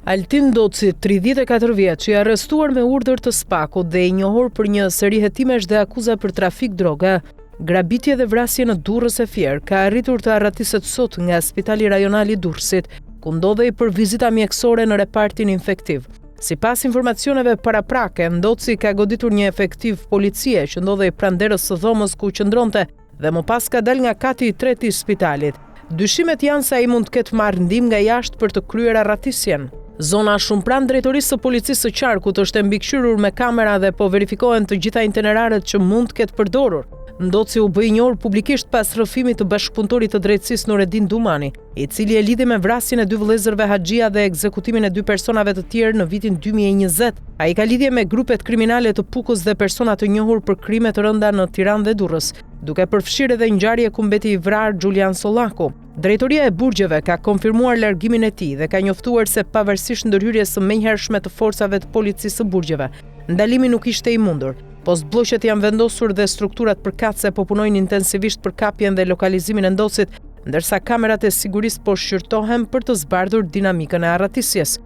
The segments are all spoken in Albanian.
Altin Doci, 34 vjeç, i arrestuar me urdhër të SPAK-ut dhe i njohur për një seri hetimesh dhe akuza për trafik droga, grabitje dhe vrasje në Durrës e Fier, ka arritur të arratiset sot nga Spitali Rajonal i Durrësit, ku ndodhej për vizita mjekësore në repartin infektiv. Sipas informacioneve paraprake, Doci ka goditur një efektiv policie që ndodhej pranë derës së dhomës ku qëndronte dhe më pas ka dal nga kati i tretë i spitalit. Dyshimet janë se ai mund të ketë marrë ndihmë nga jashtë për të kryer arratisjen. Zona shumë pranë drejtorisë së policisë së qarkut është e mbikëqyrur me kamera dhe po verifikohen të gjitha itineraret që mund të ketë përdorur. Doci u bë i njohur publikisht pas rrëfimit të bashkëpunëtorit të drejtësisë Nureddin Dumani, i cili e lidhi me vrasjen e 2 vëllezërve Haxhia dhe ekzekutimin e 2 personave të tjerë në vitin 2020. Ai ka lidhje me grupet kriminale të Pukës dhe persona të njohur për krime të rënda në Tiranë dhe Durrës, duke përfshirë edhe ngjarje ku mbeti i vrarë Julian Sollaku. Drejtoria e Burgjeve ka konfirmuar largimin e tij dhe ka njoftuar se pavarësisht ndërhyrjes së menjëhershme të forcave të policisë së Burgjeve, ndalimi nuk ishte i mundur. Postbllokjet janë vendosur dhe strukturat përkatëse po punojnë intensivisht për kapjen dhe lokalizimin e Docit, ndërsa kamerat e sigurisë po shqyrtohen për të zbardhur dinamikën e arratisjes.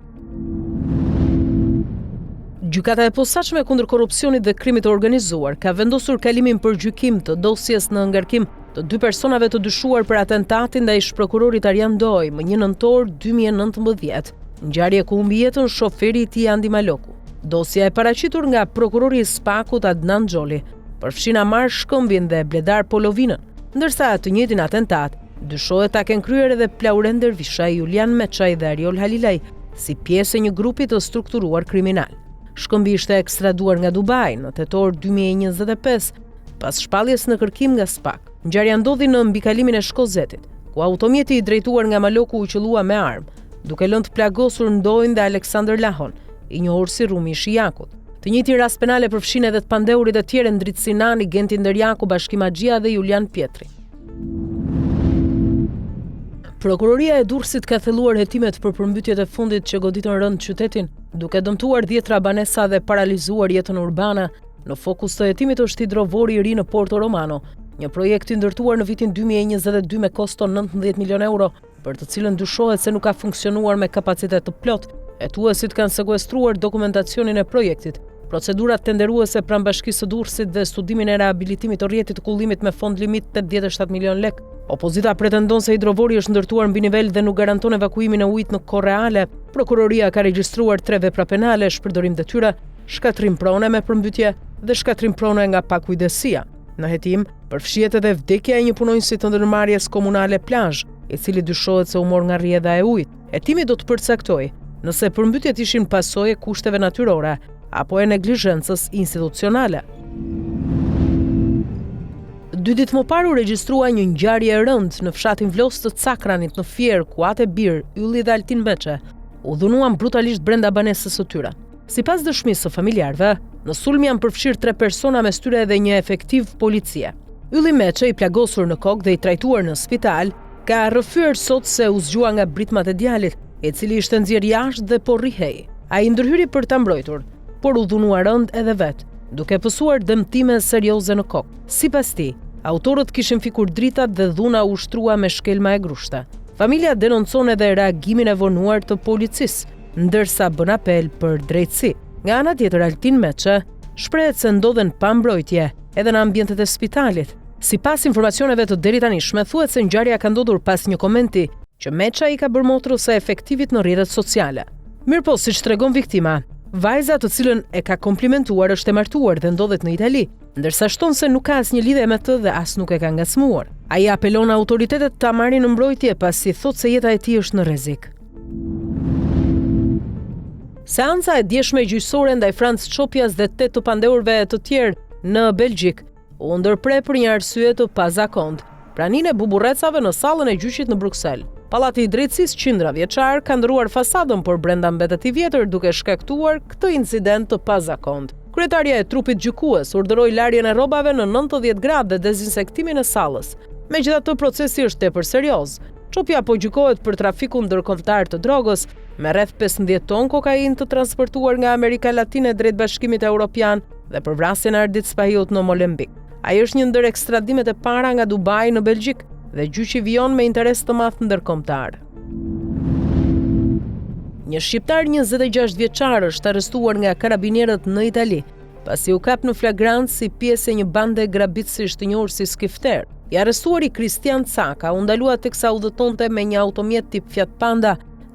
Gjykata e posaçme kundër korrupsionit dhe krimit të organizuar ka vendosur kalimin për gjykim të dosjes në ngarkim të 2 personave të dyshuar për atentatin ndaj ish-prokurorit Arjan Doj më 1 nëntor 2019, ngjarje ku humbi jetën shoferi i tij Andi Maloku. Dosja e paraqitur nga prokurori i SPAK-ut Adnan Xholi përfshin Amar Shkëmbin dhe Bledar Polovinën, ndërsa të njëjtin atentat dyshohet ta kenë kryer edhe Plauren Dervisha, Julian Meçaj dhe Ariol Halilaj si pjesë e një grupi të strukturuar kriminal. Shkëmbi ishte ekstraduar nga Dubai në tetor 2025 pas shpalljes në kërkim nga SPAK. Ngjarja ndodhi në mbikalimin e Shkozetit, ku automjeti i drejtuar nga Maloku u qellua me armë, duke lënë të plagosur Ndojnë dhe Aleksandër Lahon, i njohur si Rumi i Shijakut. Të njëjtin rast penal e përfshin edhe të pandeurit e tjerë Ndrit Sinani, Genti Ndërjaku, Bashkim Haxhia dhe Julian Pietri. Prokuroria e Durrësit ka thelluar hetimet për përmbytjet e fundit që goditën rënd qytetin, duke dëmtuar 10 banesa dhe paralizuar jetën urbane. Në fokus të hetimit është hidrovori i ri në Porto Romano, një projekt i ndërtuar në vitin 2022 me kosto 19 milion euro, për të cilën dyshohet se nuk ka funksionuar me kapacitet të plot. Hetuesit kanë sekuestruar dokumentacionin e projektit, procedurat tenderuese pranë Bashkisë së Durrësit dhe studimin e rehabilitimit të rrjetit të kullimit me fond limit 87 milion lek. Opozita pretendon se hidrovori është ndërtuar mbi nivel dhe nuk garanton evakuimin e ujit në kohë reale. Prokuroria ka regjistruar 3 vepra penale, shpërdorim detyre, shkatrim prone me përmbytje dhe shkatrim prone nga pakujdesia. Në hetim, përfshihet edhe vdekja e një punonjësi të ndërmarrjes komunale Plazh, i cili dyshohet se u mor nga rrjedha e ujit. Hetimi do të përcaktojë nëse përmbytjet ishin pasojë e kushteve natyrore apo e neglizhencës institucionale. 2 ditë më parë u regjistrua një ngjarje e rëndë në fshatin Vlos të Cakranit në Fier, ku Ate Bir, Ylli dhe Altin Meçe u dhunuan brutalisht brenda banesës së tyre. Sipas dëshmisë së familjarëve, në sulm janë përfshirë 3 persona mes tyre edhe një efektiv policie. Ylli Meçe, i plagosur në kokë dhe i trajtuar në spital, ka rrëfyer sot se u zgjua nga britmat e djalit, i cili ishte nxjerr jashtë dhe po rrihej. Ai ndërhyri për ta mbrojtur, por u dhunua rënd edhe vet, duke pësuar dëmtime serioze në kokë. Sipas tij, autorët kishin fikur dritat dhe dhuna u shtrua me shkelma e grushta. Familja denoncon edhe reagimin e vonuar të policisë, ndërsa bën apel për drejtësi. Nga ana tjetër, Altin Meçe shprehet se ndodhen pa mbrojtje edhe në ambientet e spitalit. Sipas informacioneve të deritanishme, thuhet se ngjarja ka ndodhur pas një komenti që Meça i ka bërë motrës së efektivit në rrjetet sociale. Mirpo, siç tregon viktima, vajza të cilën e ka komplimentuar është e martuar dhe ndodhet në Itali, ndërsa shton se nuk ka asnjë lidhje me të dhe as nuk e ka ngacmuar. Ai apelon autoritetet ta marrin në mbrojtje pasi thotë se jeta e tij është në rrezik. Seanca e djeshme gjyqësore ndaj Franc Çopjas dhe 8 të pandeurve të tjerë në Belgjik u ndërprer për një arsye të pazakontë: praninë e buburrecave në sallën e gjyqit në Bruksel. Pallati i Drejtësisë qindra vjeçar ka ndëruar fasadën, por brenda mbetet i vjetër, duke shkaktuar këtë incident të pazakontë. Kryetaria e trupit gjykues urdhëroi larjen e rrobave në 90 gradë dhe dezinsektimin e sallës. Megjithatë, procesi është tepër serioz. Çopja po gjykohet për trafikun ndërkombëtar të drogës, me rreth 15 ton kokainë të transportuar nga Amerika Latine drejt Bashkimit Evropian dhe për vrasjen e Ardit Spahiut në Molenbeek. Ai është një ndër ekstradimet e para nga Dubai në Belgjik dhe gjyqi vijon me interes të madh ndërkombëtar. Një shqiptar 26 vjeçar është arrestuar nga karabinierët në Itali, pasi u kap në flagrancë si pjesë e një bande grabitësisht të njohur si skifter. I arrestuari Kristian Caka u ndalua teksa udhëtonte me një automjet tip Fiat Panda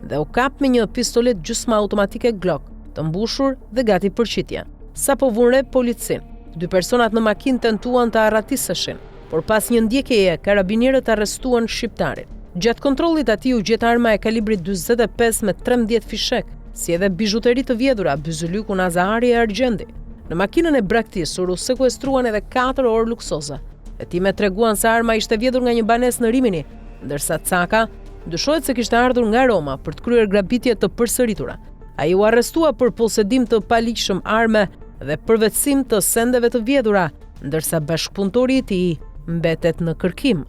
dhe u kap me një pistolet gjysmë automatike Glock, të mbushur dhe gati për qitje. Sapo vune policin, 2 personat në makinë tentuan të arratiseshin, por pas një ndjekjeje, karabinierët arrestuan shqiptarin. Gjatë kontrollit atij u gjet arma e kalibrit 45 me 13 fishek, si edhe bijuteri të vjedhura, byzylyku Nazari e argjendi. Në makinën e braktisur u sekuestruan edhe 4 orë luksoze. Hetimet treguan se arma ishte vjedhur nga një banesë në Rimini, ndërsa Caka dyshohet se kishte ardhur nga Roma për të kryer grabitje të përsëritura. Ai u arrestua për posedim të paligjshëm arme dhe përvetësim të sendeve të vjedhura, ndërsa bashkëpunëtori i tij mbetet në kërkim.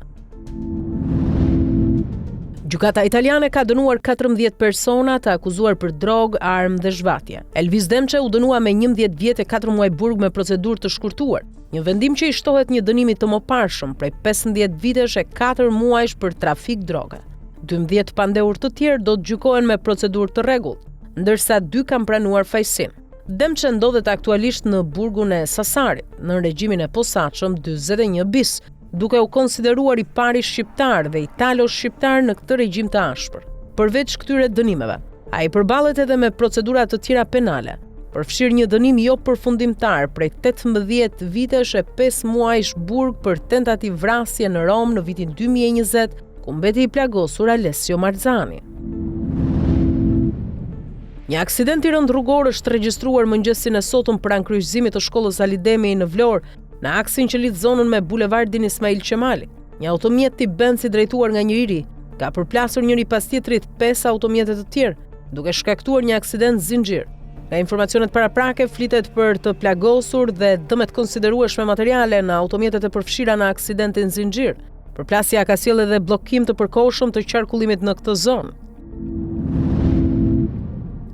Gjykata italiane ka dënuar 14 persona të akuzuar për drogë, armë dhe zhvatje. Elvis Demçe u dënua me 11 vjet e 4 muaj burg me procedurë të shkurtuar, një vendim që i shtohet një dënimi të moparshëm prej 15 vitesh e 4 muajsh për trafik droge. 12 pandehur të tjerë do të gjykohen me procedurë të rregullt, ndërsa 2 kanë pranuar fajsin. Demçe ndodhet aktualisht në burgun e Sasarit, në regjimin e posaçëm 41 bis, duke u konsideruar i pari shqiptar dhe italo-shqiptar në këtë regjim të ashpër. Përveç këtyre dënimeve, ai përballet edhe me procedura të tjera penale, përfshirë një dënim jo përfundimtar prej 18 vitesh e 5 muajsh burg për tentativë vrasje në Rom në vitin 2020, ku mbeti i plagosur Alessio Marzani. Një aksident i rënd rrugor është regjistruar mëngjesin e sotëm pranë kryqëzimit të shkollës Alidemi në Vlorë, në aksin që lidh zonën me bulevardin Ismail Qemali. Një automjet tip Benz i drejtuar nga një i ri ka përplasur njëri pas tjetrit 5 automjete të tjerë, duke shkaktuar një aksident zinxhir. Nga informacionet paraprake flitet për të plagosur dhe dëmet konsiderueshme materiale në automjetet e përfshira në aksidentin zinxhir. Përplasja ka sjellë edhe bllokim të përkohshëm të qarkullimit në këtë zonë.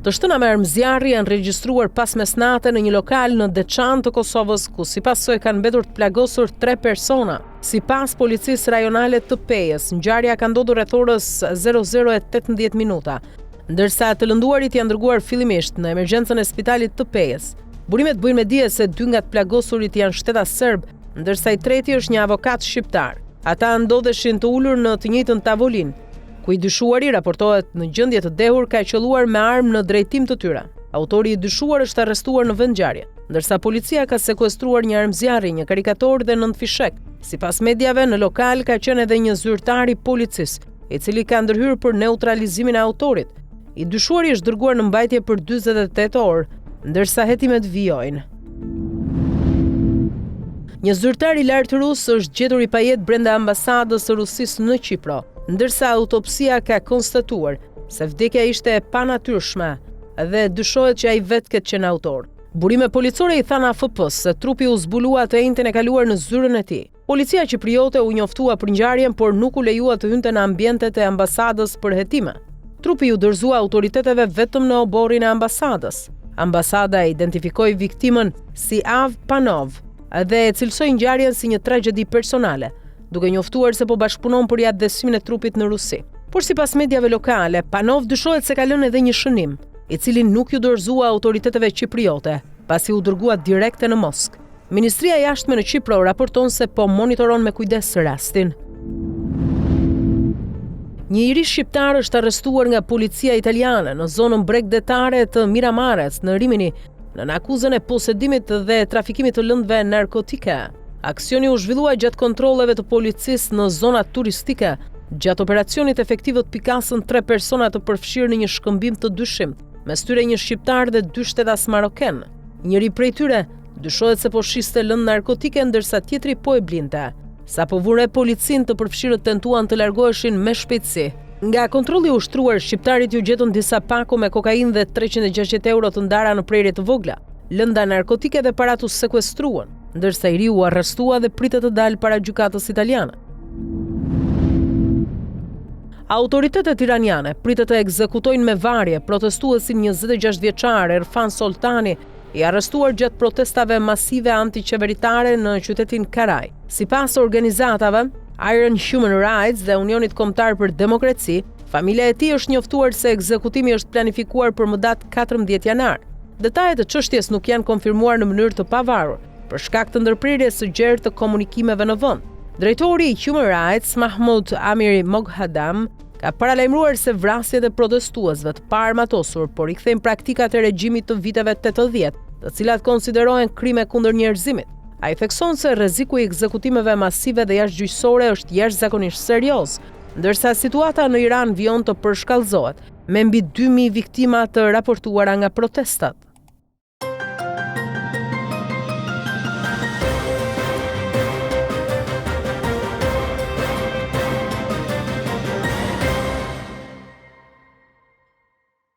Të shtëna me armëzjarri janë regjistruar pas mesnate në një lokal në Deçan të Kosovës, ku sipas saj kanë mbetur të plagosur 3 persona. Sipas policisë rajonale të Pejës, ngjarja ka ndodhur rreth orës 00:18 minuta, ndërsa të lënduarit janë dërguar fillimisht në emergjencën e spitalit të Pejës. Burimet bujnë me dije se 2 nga të plagosurit janë shtetas serb, ndërsa i treti është një avokat shqiptar. Ata ndodheshin të ulur në të njëjtën tavolinë, ku i dyshuari raportohet në gjendje të dehur ka qelluar me armë në drejtim të tyre. Autori i dyshuar është arrestuar në vendngjarje, ndërsa policia ka sekuestruar një armëzjarri, një karikator dhe 9 fishek. Sipas mediave, në lokal ka qenë edhe një zyrtar i policisë, i cili ka ndërhyrë për neutralizimin e autorit. I dyshuari është dërguar në mbajtje për 48 orë, ndërsa hetimet vijojnë. Një zyrtar i lartë rus është gjetur i pajet brenda ambasadës së Rusisë në Kipro, ndërsa autopsia ka konstatuar se vdekja ishte e panatyrshme dhe dyshohet që ai vetë ketë qenë autor. Burime policore i thanë AFP-s se trupi u zbulua të njëjtën e kaluar në zyrën e tij. Policia qipriote u njoftua për ngjarjen, por nuk u lejua të hynte në ambientet e ambasadës për hetime. Trupi u dorëzua autoriteteve vetëm në oborrin e ambasadës. Ambasada identifikoi viktimën si Av Panov dhe e cilësoi ngjarjen si një tragjedi personale, duke njoftuar se po bashkëpunon për jatëdhësimin e trupit në Rusi. Por sipas mediave lokale, Panov dyshohet se ka lënë edhe një shënim, i cili nuk ju dorëzua autoriteteve qipriote, pasi u dërgua direkte në Moskë. Ministria e Jashtme në Kipro raporton se po monitoron me kujdes rastin. Një iri shqiptar është arrestuar nga policia italiane në zonën bregdetare të Miramares në Rimini, në akuzën e posedimit dhe trafikimit të lëndëve narkotike. Aksioni u zhvillua gjatë kontrolleve të policisë në zonat turistike. Gjatë operacionit efektivët pikasën 3 persona të përfshirë në një shkëmbim të dyshim, mes tyre një shqiptar dhe 2 shtetas maroken. Njëri prej tyre dyshohet se po shiste lëndë narkotike, ndërsa tjetri po e blinte. Sapo vure policin, të përfshirët tentuan të largoheshin me shpejtësi. Nga kontrolli i ushtruar, shqiptarit ju gjetën disa pako me kokainë dhe 360 euro të ndara në prerje të vogla, lënda narkotike dhe parat u sekuestruan, ndërsa i ri u arrestua dhe pritet të dalë para gjykatës italiane. Autoritetet iraniane pritet të ekzekutojnë me varje protestuesin 26 vjeçar Erfan Soltani, i arrestuar gjatë protestave masive antiqeveritare në qytetin Karaj. Sipas organizatave, Iron Human Rights dhe Unionit Kombëtar për Demokraci, Familja e tij është njoftuar se ekzekutimi është planifikuar për më datë 14 janar. Detajet e çështjes nuk janë konfirmuar në mënyrë të pavarur për shkak të ndërprerjes së gjerë të komunikimeve në vend. Drejtori i Human Rights, Mahmoud Amiri Moghadam, ka paralajmëruar se vrasjet e protestuesve të paarmatosur po rikthejnë praktikat e regjimit të viteve 80, të cilat konsiderohen krime kundër njerëzimit. Ai thekson se rreziku i ekzekutimeve masive dhe jashtëgjyqësore është jashtëzakonisht serioz, ndërsa situata në Iran vjen të përshkallëzohet, me mbi 2000 viktima të raportuara nga protestat.